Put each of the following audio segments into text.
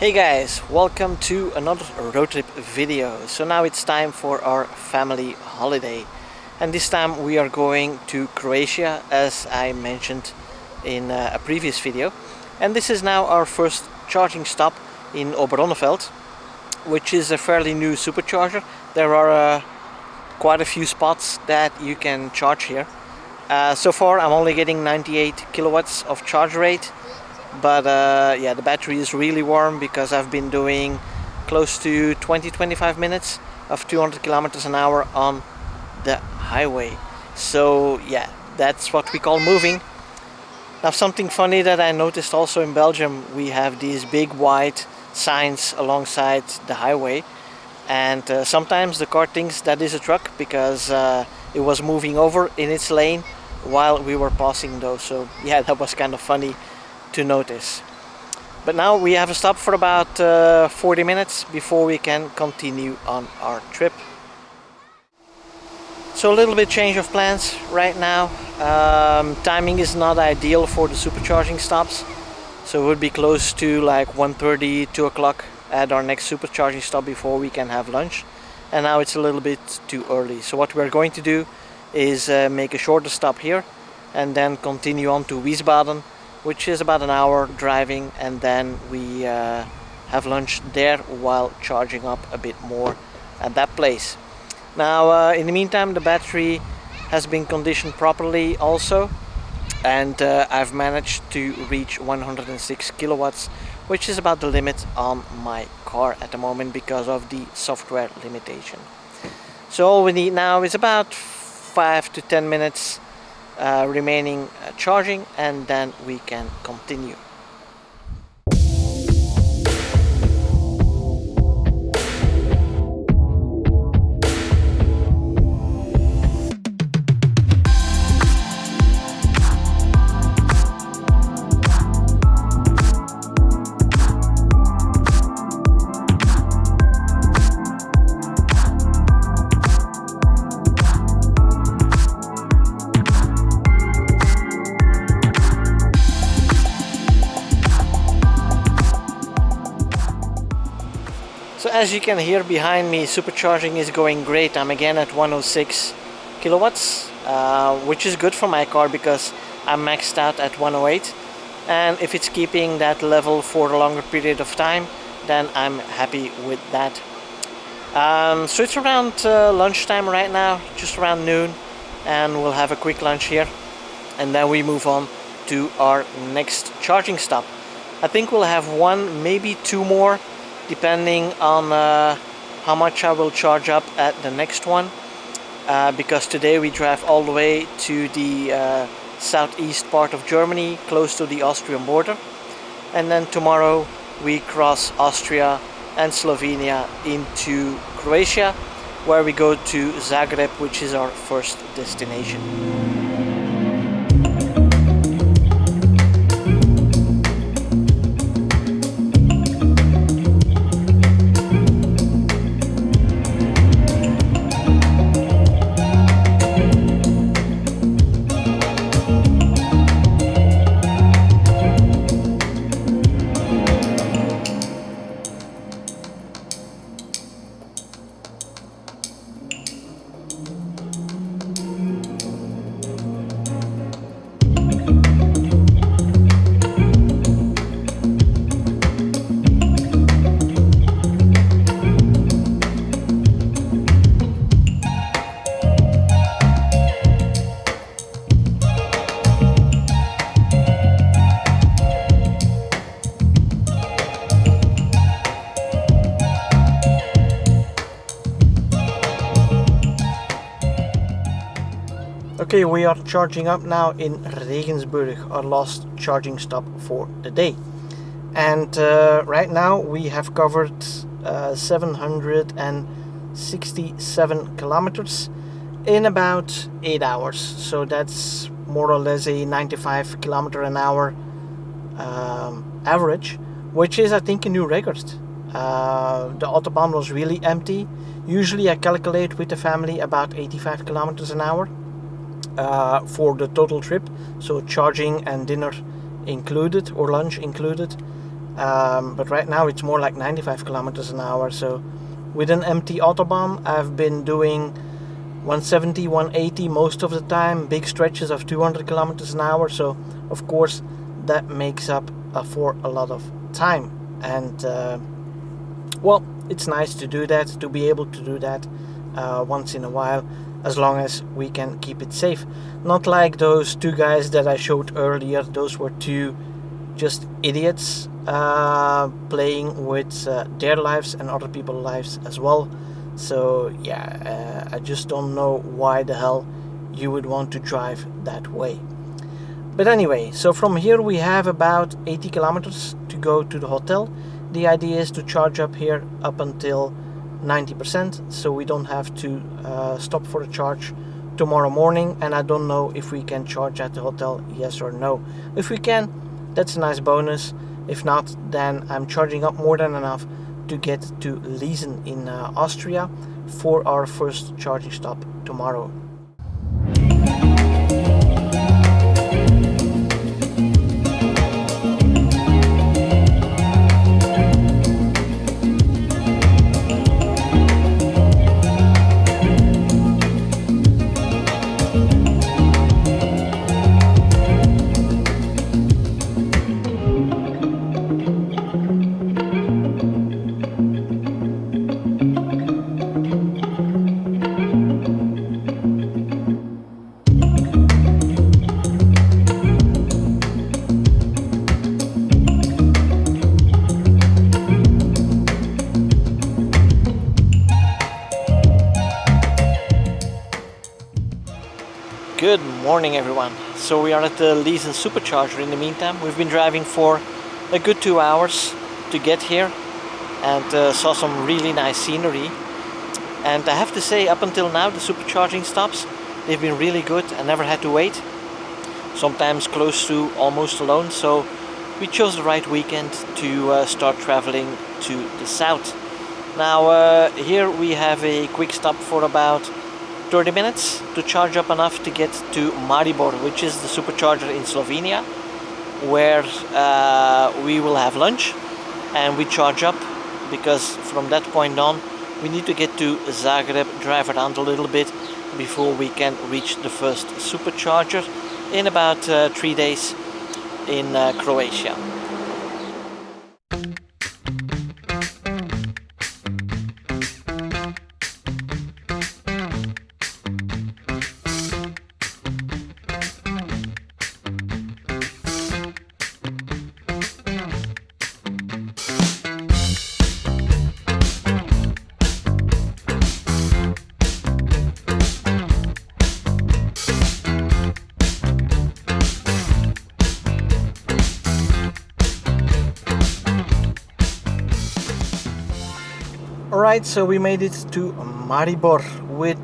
Hey guys, welcome to another road trip video. So now it's time for our family holiday, and this time we are going to Croatia, as I mentioned in a previous video. And this is now our first charging stop in Oberonneveld, which is a fairly new supercharger. There are quite a few spots that you can charge here. So far I'm only getting 98 kilowatts of charge rate. But yeah, the battery is really warm because I've been doing close to 20-25 minutes of 200 kilometers an hour on the highway. So yeah, that's what we call moving. Now, something funny that I noticed also in Belgium, we have these big white signs alongside the highway, and sometimes the car thinks that is a truck because it was moving over in its lane while we were passing those. So yeah, that was kind of funny to notice. But now we have a stop for about 40 minutes before we can continue on our trip. So a little bit change of plans right now. Timing is not ideal for the supercharging stops, so it would be close to like 1:30, 2 o'clock at our next supercharging stop before we can have lunch, and now it's a little bit too early. So what we're going to do is make a shorter stop here and then continue on to Wiesbaden, which is about an hour driving, and then we have lunch there while charging up a bit more at that place. Now in the meantime, the battery has been conditioned properly also, and I've managed to reach 106 kilowatts, which is about the limit on my car at the moment because of the software limitation. So all we need now is about 5 to 10 minutes remaining charging, and then we can continue. So as you can hear behind me, supercharging is going great. I'm again at 106 kilowatts, which is good for my car because I'm maxed out at 108. And if it's keeping that level for a longer period of time, then I'm happy with that. So it's around lunchtime right now, just around noon, and we'll have a quick lunch here. And then we move on to our next charging stop. I think we'll have one, maybe two more, depending on how much I will charge up at the next one, because today we drive all the way to the southeast part of Germany, close to the Austrian border, and then tomorrow we cross Austria and Slovenia into Croatia, where we go to Zagreb, which is our first destination. Okay, we are charging up now in Regensburg, our last charging stop for the day. And right now we have covered 767 kilometers in about 8 hours. So that's more or less a 95 kilometer an hour average, which is, I think, a new record. The Autobahn was really empty. Usually I calculate with the family about 85 kilometers an hour for the total trip, so charging and dinner included, or lunch included. but right now it's more like 95 kilometers an hour. So with an empty autobahn, I've been doing 170, 180 most of the time, big stretches of 200 kilometers an hour. So of course that makes up for a lot of time, and well, it's nice to do that, to be able to do that once in a while, as long as we can keep it safe. Not like those two guys that I showed earlier. Those were two just idiots playing with their lives and other people's lives as well. So yeah, I just don't know why the hell you would want to drive that way. But anyway, so from here we have about 80 kilometers to go to the hotel. The idea is to charge up here up until 90%, so we don't have to stop for a charge tomorrow morning. And I don't know if we can charge at the hotel, yes or no. If we can, that's a nice bonus. If not, then I'm charging up more than enough to get to Liesen in Austria for our first charging stop tomorrow. Good morning everyone. So we are at the Liesen supercharger in the meantime. We've been driving for a good 2 hours to get here, and saw some really nice scenery. And I have to say, up until now the supercharging stops, they've been really good. I never had to wait, sometimes close to almost alone. So we chose the right weekend to start traveling to the south. Now here we have a quick stop for about 30 minutes to charge up enough to get to Maribor, which is the supercharger in Slovenia, where we will have lunch and we charge up, because from that point on we need to get to Zagreb, drive around a little bit before we can reach the first supercharger in about 3 days in Croatia. Alright, so we made it to Maribor with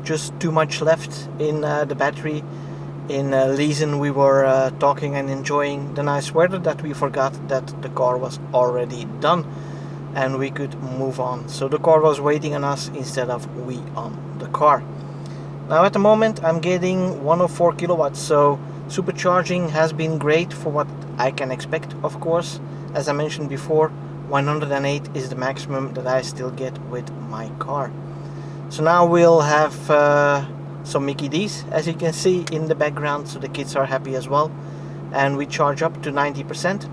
just too much left in the battery. In Liesen we were talking and enjoying the nice weather that we forgot that the car was already done and we could move on. So the car was waiting on us instead of we on the car. Now at the moment I'm getting 104 kilowatts, so supercharging has been great for what I can expect, of course. As I mentioned before, 108 is the maximum that I still get with my car. So now we'll have some Mickey D's, as you can see in the background, so the kids are happy as well. And we charge up to 90%,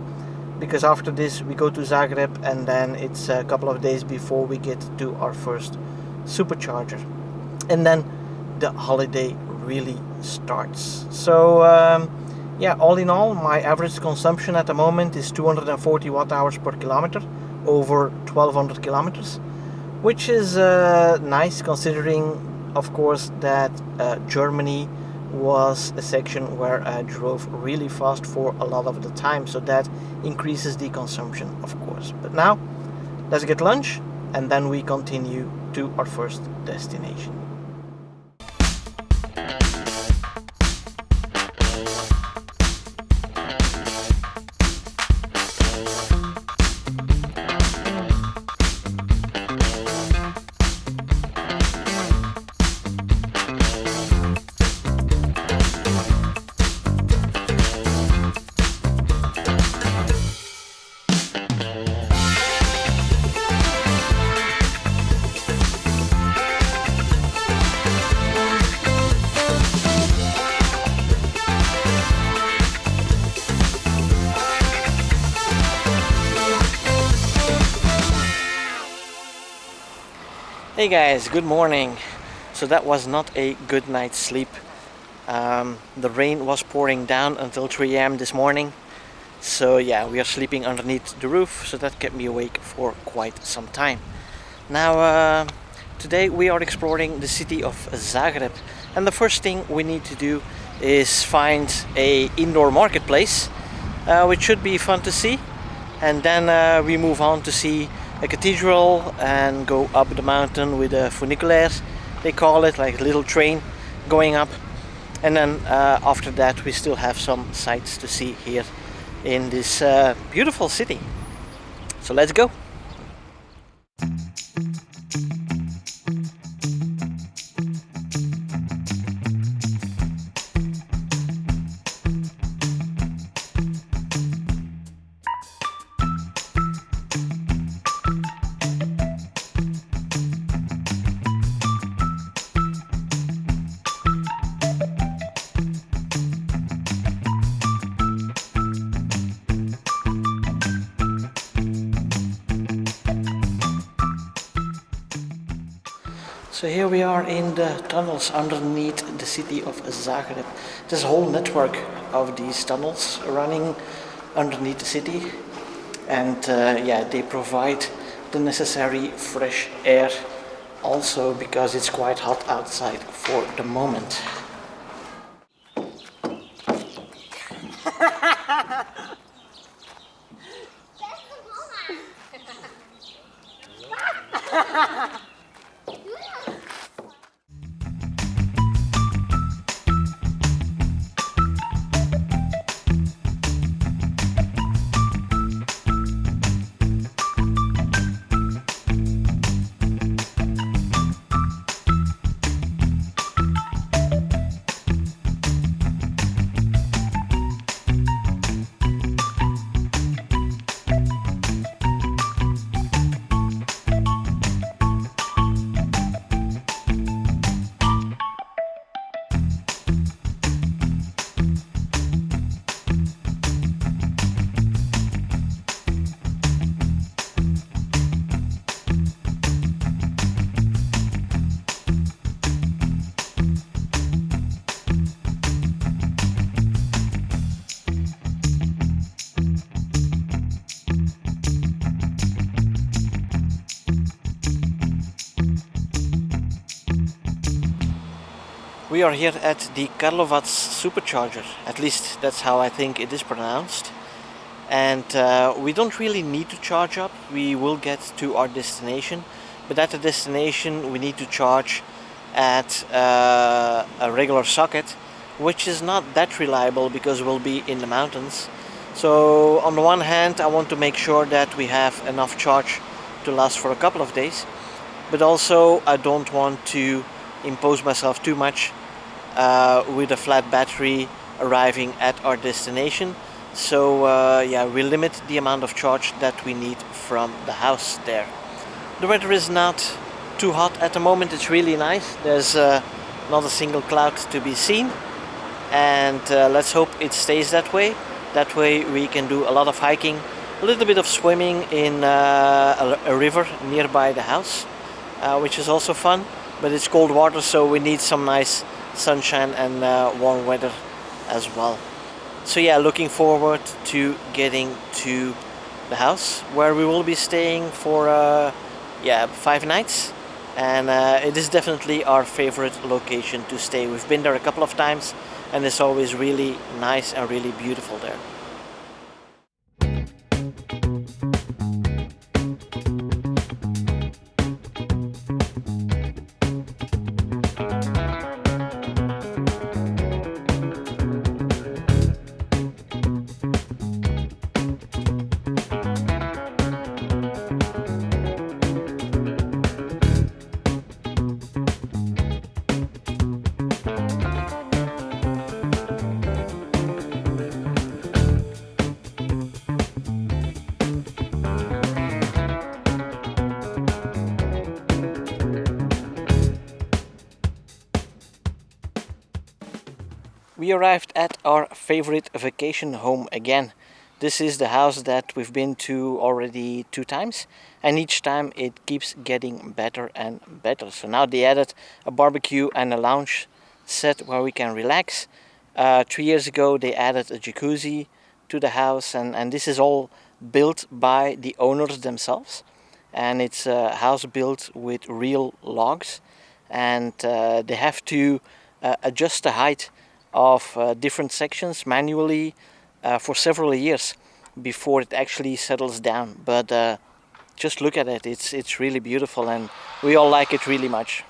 because after this we go to Zagreb and then it's a couple of days before we get to our first supercharger. And then the holiday really starts. So all in all, my average consumption at the moment is 240 watt hours per kilometer over 1200 kilometers, which is nice, considering of course that Germany was a section where I drove really fast for a lot of the time, so that increases the consumption, of course. But now let's get lunch and then we continue to our first destination. Hey guys, good morning. So that was not a good night's sleep. The rain was pouring down until 3 a.m. this morning. So yeah, we are sleeping underneath the roof, so that kept me awake for quite some time. Now, today we are exploring the city of Zagreb, and the first thing we need to do is find a indoor marketplace, which should be fun to see. And then we move on to see a cathedral and go up the mountain with a funicular, they call it, like a little train going up. And then after that we still have some sights to see here in this beautiful city. So let's go. So here we are in the tunnels underneath the city of Zagreb. There's a whole network of these tunnels running underneath the city, and yeah, they provide the necessary fresh air also because it's quite hot outside for the moment. We are here at the Karlovac supercharger, at least that's how I think it is pronounced. And we don't really need to charge up, we will get to our destination, but at the destination we need to charge at a regular socket, which is not that reliable because we'll be in the mountains. So on the one hand I want to make sure that we have enough charge to last for a couple of days, but also I don't want to impose myself too much with a flat battery arriving at our destination. So yeah, we limit the amount of charge that we need from the house there. The weather is not too hot at the moment, it's really nice. There's not a single cloud to be seen, and let's hope it stays that way. That way we can do a lot of hiking, a little bit of swimming in a river nearby the house, which is also fun, but it's cold water, so we need some nice sunshine and warm weather as well. So yeah, looking forward to getting to the house where we will be staying for 5 nights, and it is definitely our favorite location to stay. We've been there a couple of times and it's always really nice and really beautiful there. We arrived at our favorite vacation home again. This is the house that we've been to already 2 times, and each time it keeps getting better and better. So now they added a barbecue and a lounge set where we can relax. 3 years ago they added a jacuzzi to the house, and this is all built by the owners themselves. And it's a house built with real logs, and they have to adjust the height of different sections manually for several years before it actually settles down. But just look at it, it's really beautiful, and we all like it really much.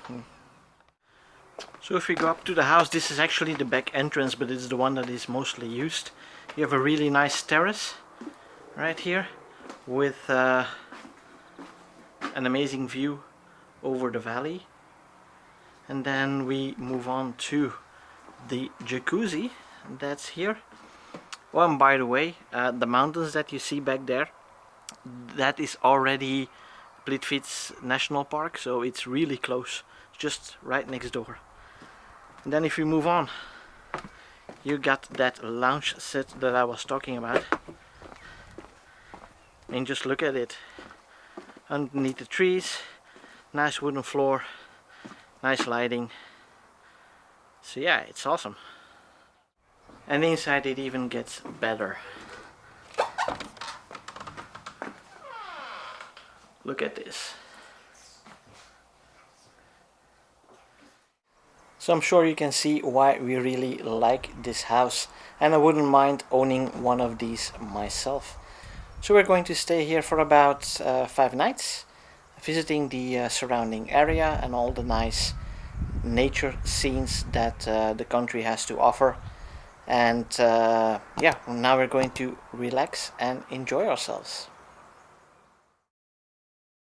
So if we go up to the house, this is actually the back entrance, but it's the one that is mostly used. You have a really nice terrace right here with an amazing view over the valley. And then we move on to the jacuzzi that's here. Oh, and by the way, the mountains that you see back there, that is already Plitvice National Park, so it's really close, just right next door. And then if we move on, you got that lounge set that I was talking about. And just look at it. Underneath the trees, nice wooden floor, nice lighting. So yeah, it's awesome. And inside it even gets better. Look at this. So I'm sure you can see why we really like this house, and I wouldn't mind owning one of these myself. So we're going to stay here for about 5 nights, visiting the surrounding area and all the nice nature scenes that the country has to offer. And yeah, now we're going to relax and enjoy ourselves.